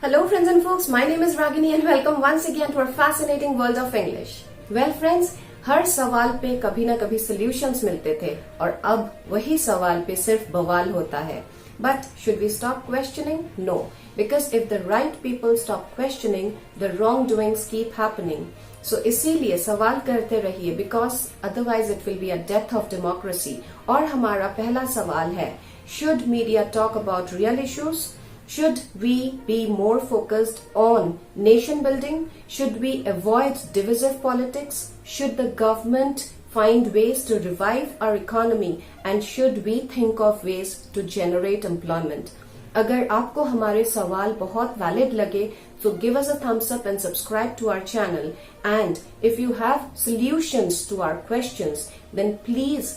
Hello friends and folks, my name is Ragini and welcome once again to our fascinating world of English. Well friends, हर सवाल पे कभी ना कभी solutions मिलते थे और अब वही सवाल पे सिर्फ बवाल होता है. But should we stop questioning? No, because if the right people stop questioning, the wrongdoings keep happening. So इसीलिए सवाल करते रहिए because otherwise it will be a death of democracy. और हमारा पहला सवाल है, should media talk about real issues? Should we be more focused on nation building? Should we avoid divisive politics? Should the government find ways to revive our economy? And should we think of ways to generate employment? अगर आपको हमारे सवाल बहुत valid लगे so give us a thumbs up and subscribe to our channel. And if you have solutions to our questions, then please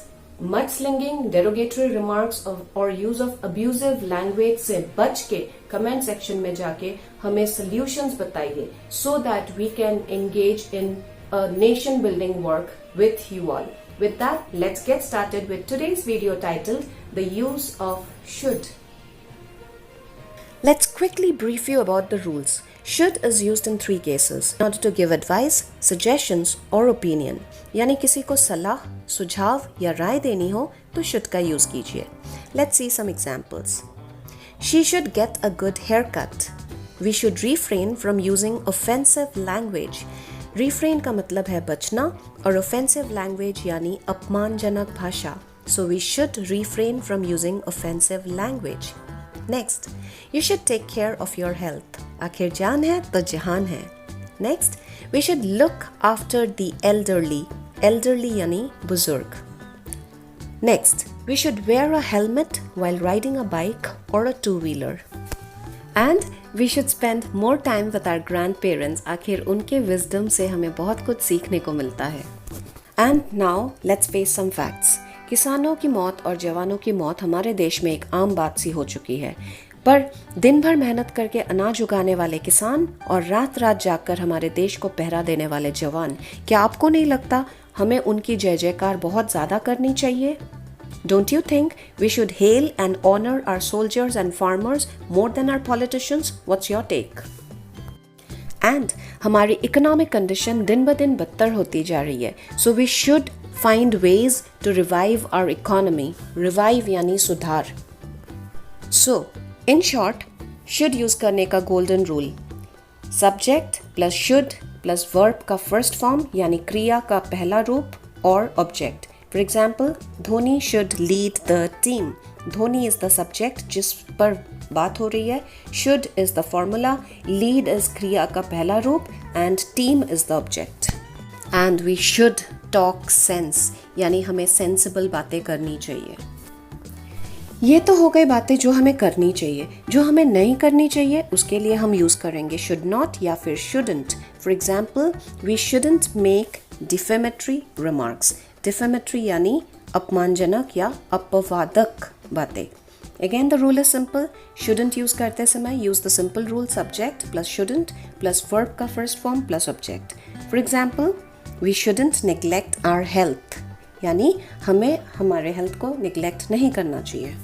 mudslinging, derogatory remarks or use of abusive language से बच के comment section में जाके हमें solutions बताइए so that we can engage in a nation building work with you all. With that, let's get started with today's video titled The Use of Should. Let's quickly brief you about the rules. Should is used in three cases in order to give advice, suggestions or opinion. यानी किसी को सलाह, सुझाव या राय देनी हो तो should का यूज कीजिए. Let's see some examples. She should get a good haircut. We should refrain from using offensive language. Refrain का मतलब है बचना और offensive language यानी अपमानजनक भाषा. So we should refrain from using offensive language. Next, you should take care of your health. आखिर जान है तो जहान है. Next, we should look after the elderly. Elderly यानी बुजुर्ग. Next, we should wear a helmet while riding a bike or a two-wheeler. And we should spend more time with our grandparents. आखिर उनके wisdom से हमें बहुत कुछ सीखने को मिलता है. And now, let's face some facts. किसानों की मौत और जवानों की मौत हमारे देश में एक आम बात सी हो चुकी है. पर दिन भर मेहनत करके अनाज उगाने वाले किसान और रात रात जागकर हमारे देश को पहरा देने वाले जवान, क्या आपको नहीं लगता हमें उनकी जय जयकार बहुत ज्यादा करनी चाहिए? Don't you think we should hail and honor our soldiers and farmers more than our politicians? What's your take? And हमारी इकोनॉमिक कंडीशन दिन ब दिन बदतर होती जा रही है. So we should find ways to revive our economy. Revive यानी सुधार. So, in short, should use करने का golden rule. Subject plus should plus verb का first form यानी क्रिया का पहला रूप और object. For example, Dhoni should lead the team. Dhoni is the subject जिस पर बात हो रही है. Should is the formula. Lead is क्रिया का पहला रूप and team is the object. And we should talk sense यानी हमें sensible बातें करनी चाहिए. ये तो हो गई बातें जो हमें करनी चाहिए. जो हमें नहीं करनी चाहिए उसके लिए हम यूज करेंगे should not या फिर shouldn't. For example, we shouldn't make defamatory remarks. Defamatory यानी अपमानजनक या अपवादक बातें. Again, the rule is simple. Shouldn't use करते समय use the simple rule subject plus shouldn't plus verb का first form plus object. For example, we shouldn't neglect our health. यानी हमें हमारे हेल्थ को neglect नहीं करना चाहिए.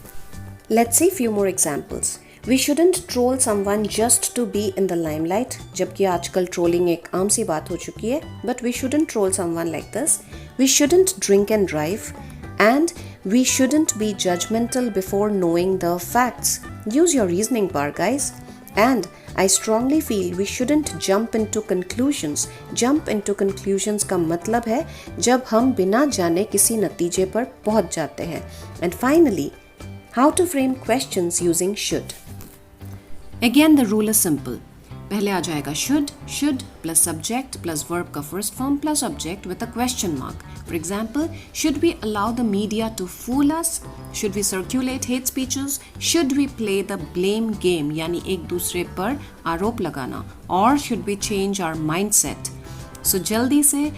Let's see few more examples. We shouldn't troll someone just to be in the limelight. जबकि आजकल trolling एक आम सी बात हो चुकी है. But we shouldn't troll someone like this. We shouldn't drink and drive. And we shouldn't be judgmental before knowing the facts. Use your reasoning power, guys. And I strongly feel we shouldn't jump into conclusions. Jump into conclusions का मतलब है जब हम बिना जाने किसी नतीजे पर पहुंच जाते हैं. And finally, how to frame questions using should. Again, the rule is simple. पहले आ जाएगा should plus subject plus verb का first form plus object with a question mark. For example, should we allow the media to fool us? Should we circulate hate speeches? Should we play the blame game यानी एक दूसरे पर आरोप लगाना? Or should we change our mindset? So जल्दी से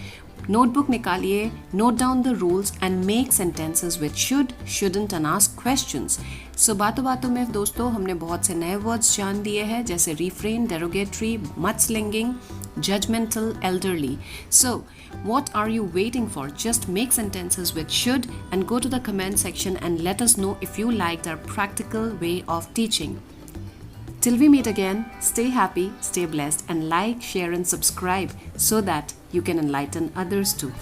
notebook निकालिए, note down the rules and make sentences with should, shouldn't and ask questions. So बातों बातों में दोस्तों हमने बहुत से नए words जान लिए हैं जैसे refrain, derogatory, mudslinging, judgmental, elderly. So what are you waiting for? Just make sentences with should and go to the comment section and let us know if you liked our practical way of teaching. Till we meet again, stay happy, stay blessed, and like, share, and subscribe so that you can enlighten others too.